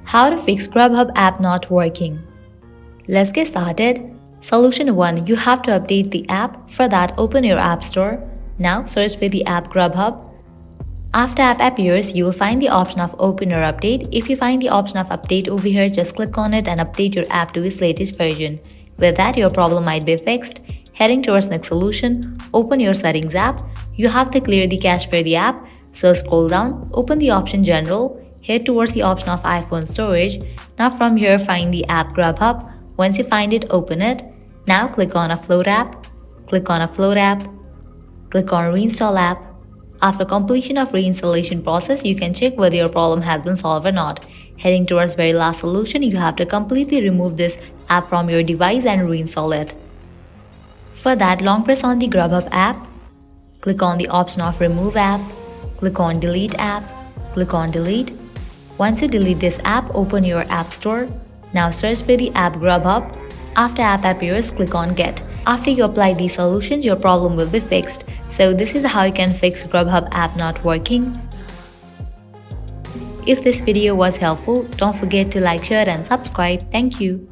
How to fix Grubhub app not working. Let's get started. Solution 1. You have to update the app. For that, open your App Store. Now search for the app Grubhub. After app appears, you will find the option of open or update. If you find the option of update over here, just click on it and update your app to its latest version. With that, your problem might be fixed. Heading towards next solution, open your settings app. You have to clear the cache for the app. So scroll down, open the option general. Head towards the option of iPhone storage. Now from here, find the app Grubhub. Once you find it, open it. Now click on Upload app. Click on Upload app. Click on Reinstall app. After completion of reinstallation process, you can check whether your problem has been solved or not. Heading towards very last solution, you have to completely remove this app from your device and reinstall it. For that, long press on the Grubhub app. Click on the option of Remove app. Click on Delete app. Click on Delete. Once you delete this app, open your App Store. Now search for the app Grubhub. After app appears, click on Get. After you apply these solutions, your problem will be fixed. So this is how you can fix Grubhub app not working. If this video was helpful, don't forget to like, share and subscribe. Thank you.